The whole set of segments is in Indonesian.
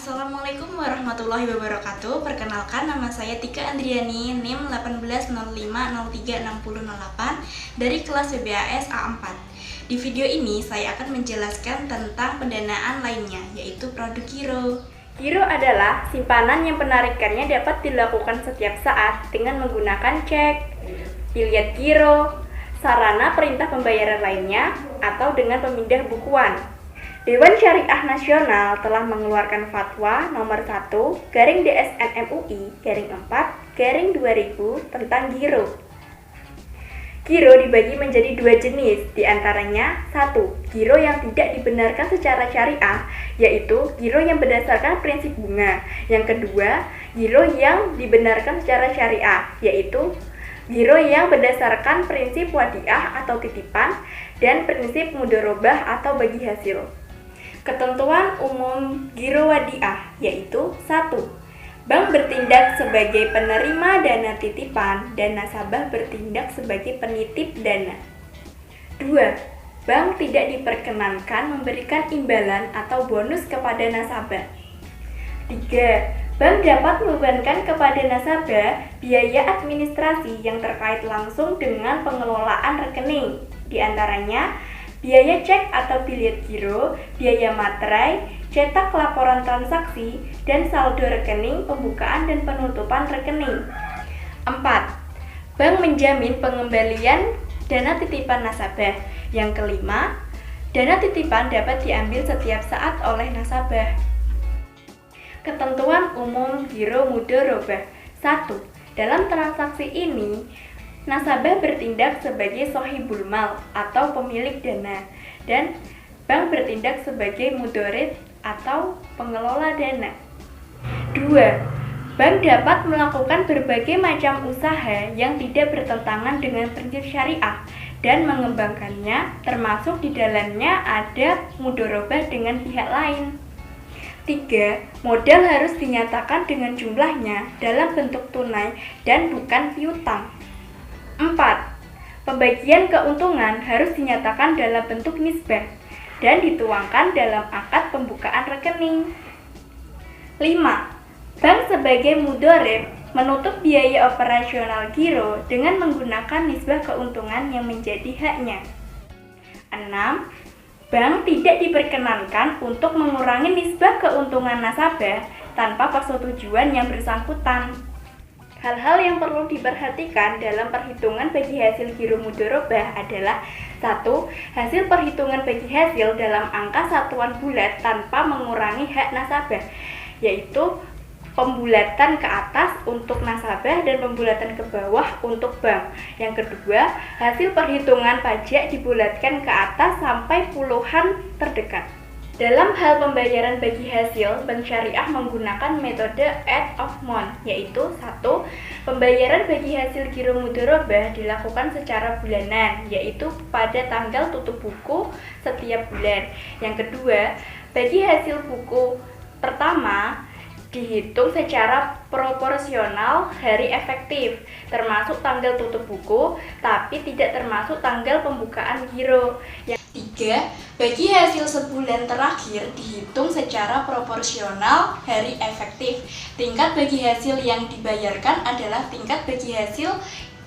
Assalamualaikum warahmatullahi wabarakatuh. Perkenalkan, nama saya Tika Andriani, NIM 1805036008 dari kelas BBAS A4. Di video ini saya akan menjelaskan tentang pendanaan lainnya, yaitu produk giro. Giro adalah simpanan yang penarikannya dapat dilakukan setiap saat dengan menggunakan cek, biliet giro, sarana perintah pembayaran lainnya, atau dengan pemindah bukuan. Dewan Syariah Nasional telah mengeluarkan Fatwa nomor 1/DSN-MUI/4/2000 tentang giro. Giro dibagi menjadi dua jenis, diantaranya 1. Giro yang tidak dibenarkan secara syariah, yaitu giro yang berdasarkan prinsip bunga. Yang kedua, giro yang dibenarkan secara syariah, yaitu giro yang berdasarkan prinsip wadiah atau titipan dan prinsip mudharabah atau bagi hasil. Ketentuan umum giro wadiah yaitu 1. Bank bertindak sebagai penerima dana titipan dan nasabah bertindak sebagai penitip dana. 2. Bank tidak diperkenankan memberikan imbalan atau bonus kepada nasabah. 3. Bank dapat membebankan kepada nasabah biaya administrasi yang terkait langsung dengan pengelolaan rekening, diantaranya biaya cek atau biliet giro, biaya materai, cetak laporan transaksi, dan saldo rekening, pembukaan dan penutupan rekening. 4. Bank menjamin pengembalian dana titipan nasabah. Yang kelima, dana titipan dapat diambil setiap saat oleh nasabah. Ketentuan umum giro mudharabah. 1. Dalam transaksi ini, nasabah bertindak sebagai sohibul mal atau pemilik dana, dan bank bertindak sebagai mudharib atau pengelola dana. 2. Bank dapat melakukan berbagai macam usaha yang tidak bertentangan dengan prinsip syariah dan mengembangkannya, termasuk di dalamnya ada mudharabah dengan pihak lain. 3. Modal harus dinyatakan dengan jumlahnya dalam bentuk tunai dan bukan piutang. 4. Pembagian keuntungan harus dinyatakan dalam bentuk nisbah dan dituangkan dalam akad pembukaan rekening. 5. Bank sebagai mudharib menutup biaya operasional giro dengan menggunakan nisbah keuntungan yang menjadi haknya. 6. Bank tidak diperkenankan untuk mengurangi nisbah keuntungan nasabah tanpa persetujuan yang bersangkutan. Hal-hal yang perlu diperhatikan dalam perhitungan bagi hasil giro mudharabah adalah 1. Hasil perhitungan bagi hasil dalam angka satuan bulat tanpa mengurangi hak nasabah, yaitu pembulatan ke atas untuk nasabah dan pembulatan ke bawah untuk bank. Yang kedua, hasil perhitungan pajak dibulatkan ke atas sampai puluhan terdekat. Dalam hal pembayaran bagi hasil, Bank Syariah menggunakan metode end of month, yaitu 1. Pembayaran bagi hasil giro mudharabah dilakukan secara bulanan, yaitu pada tanggal tutup buku setiap bulan. Yang kedua, bagi hasil buku pertama dihitung secara proporsional hari efektif, termasuk tanggal tutup buku, tapi tidak termasuk tanggal pembukaan giro. Yang 3. Bagi hasil sebulan terakhir dihitung secara proporsional hari efektif. Tingkat bagi hasil yang dibayarkan adalah tingkat bagi hasil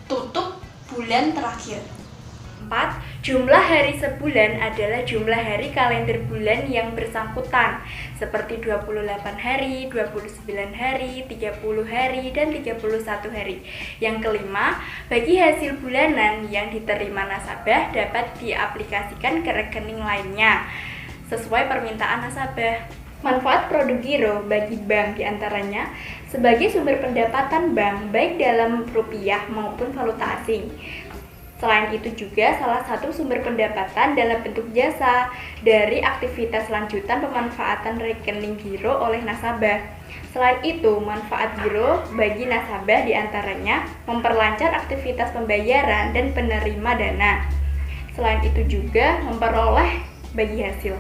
tutup bulan terakhir. 4. Jumlah hari sebulan adalah jumlah hari kalender bulan yang bersangkutan, seperti 28 hari, 29 hari, 30 hari, dan 31 hari. Yang kelima, bagi hasil bulanan yang diterima nasabah dapat diaplikasikan ke rekening lainnya, sesuai permintaan nasabah. Manfaat produk giro bagi bank diantaranya sebagai sumber pendapatan bank baik dalam rupiah maupun valuta asing. Selain itu juga salah satu sumber pendapatan dalam bentuk jasa dari aktivitas lanjutan pemanfaatan rekening giro oleh nasabah. Selain itu, manfaat giro bagi nasabah diantaranya memperlancar aktivitas pembayaran dan penerima dana. Selain itu juga memperoleh bagi hasil.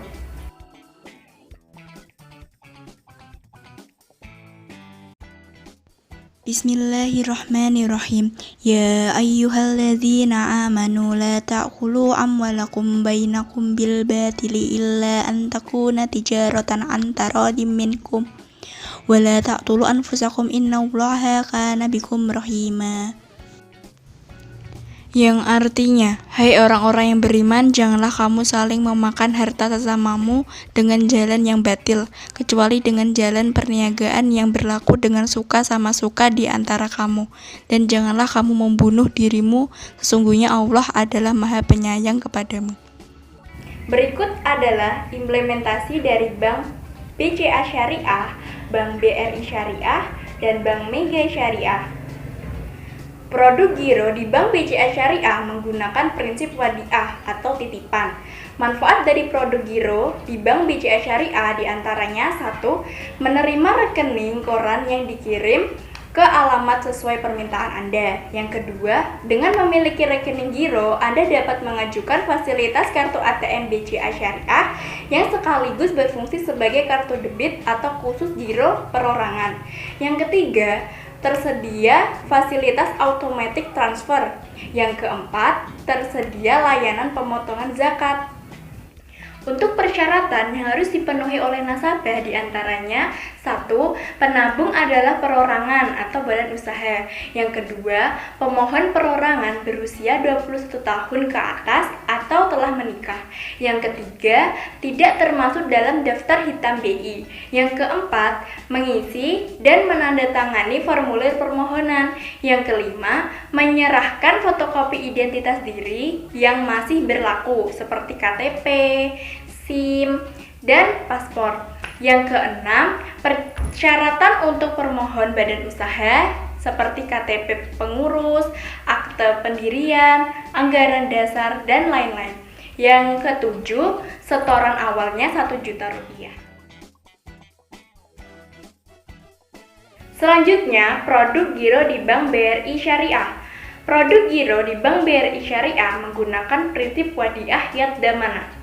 Bismillahirrahmanirrahim. Ya ayyuhalladzina amanu la ta'kulu amwalakum bainakum bil batili illa an takuna tijaratan an taradim minkum. ولا تقتلوا أنفسكم إن الله كان بكم رحيما. Yang artinya, hai orang-orang yang beriman, janganlah kamu saling memakan harta sesamamu dengan jalan yang batil, kecuali dengan jalan perniagaan yang berlaku dengan suka sama suka di antara kamu. Dan janganlah kamu membunuh dirimu, sesungguhnya Allah adalah Maha Penyayang kepadamu. Berikut adalah implementasi dari Bank BCA Syariah, Bank BRI Syariah, dan Bank Mega Syariah. Produk giro di Bank BCA Syariah menggunakan prinsip wadiah atau titipan. Manfaat dari produk giro di Bank BCA Syariah diantaranya 1. Menerima rekening koran yang dikirim ke alamat sesuai permintaan Anda. Yang kedua, dengan memiliki rekening giro, Anda dapat mengajukan fasilitas kartu ATM BCA Syariah yang sekaligus berfungsi sebagai kartu debit atau khusus giro perorangan. Yang ketiga, tersedia fasilitas automatic transfer. Yang keempat, tersedia layanan pemotongan zakat. Untuk persyaratan yang harus dipenuhi oleh nasabah diantaranya 1. Penabung adalah perorangan atau badan usaha. Yang kedua, pemohon perorangan berusia 21 tahun ke atas atau telah menikah. Yang ketiga, tidak termasuk dalam daftar hitam BI. Yang keempat, mengisi dan menandatangani formulir permohonan. Yang kelima, menyerahkan fotokopi identitas diri yang masih berlaku seperti KTP, SIM, dan paspor. Yang keenam, persyaratan untuk permohon badan usaha seperti KTP pengurus, akte pendirian, anggaran dasar, dan lain-lain. Yang ketujuh, setoran awalnya Rp1.000.000. Selanjutnya, produk giro di Bank BRI Syariah. Produk giro di Bank BRI Syariah menggunakan prinsip wadiah yad damana.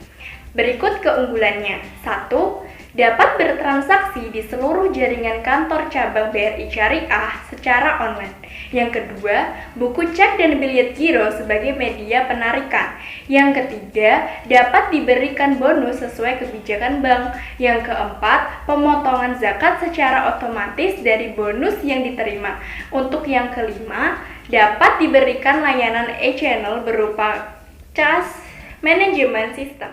Berikut keunggulannya. 1. Dapat bertransaksi di seluruh jaringan kantor cabang BRI Syariah secara online. Yang kedua, buku cek dan bilet giro sebagai media penarikan. Yang ketiga, dapat diberikan bonus sesuai kebijakan bank. Yang keempat, pemotongan zakat secara otomatis dari bonus yang diterima. Untuk yang kelima, dapat diberikan layanan e-channel berupa cash management system.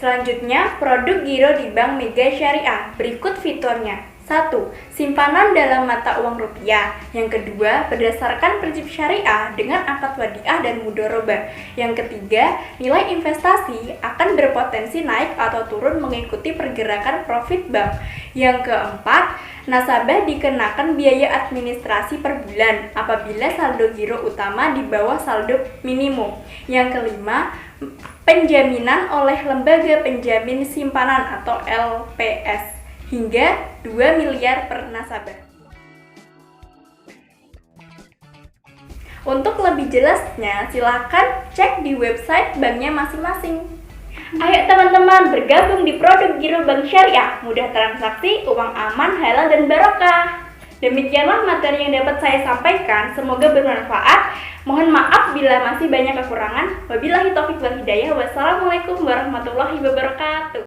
Selanjutnya, produk giro di Bank Mega Syariah. Berikut fiturnya. 1. Simpanan dalam mata uang rupiah. Yang kedua, berdasarkan prinsip syariah dengan akad wadiah dan mudharabah. Yang ketiga, nilai investasi akan berpotensi naik atau turun mengikuti pergerakan profit bank. Yang keempat, nasabah dikenakan biaya administrasi per bulan apabila saldo giro utama di bawah saldo minimum. Yang kelima, penjaminan oleh lembaga penjamin simpanan atau LPS hingga 2 miliar per nasabah. Untuk lebih jelasnya, silakan cek di website banknya masing-masing. Ayo teman-teman, bergabung di produk giro Bank Syariah. Mudah transaksi, uang aman, halal, dan barokah. Demikianlah materi yang dapat saya sampaikan. Semoga bermanfaat. Mohon maaf bila masih banyak kekurangan. Wabillahi taufiq wal hidayah. Wassalamualaikum warahmatullahi wabarakatuh.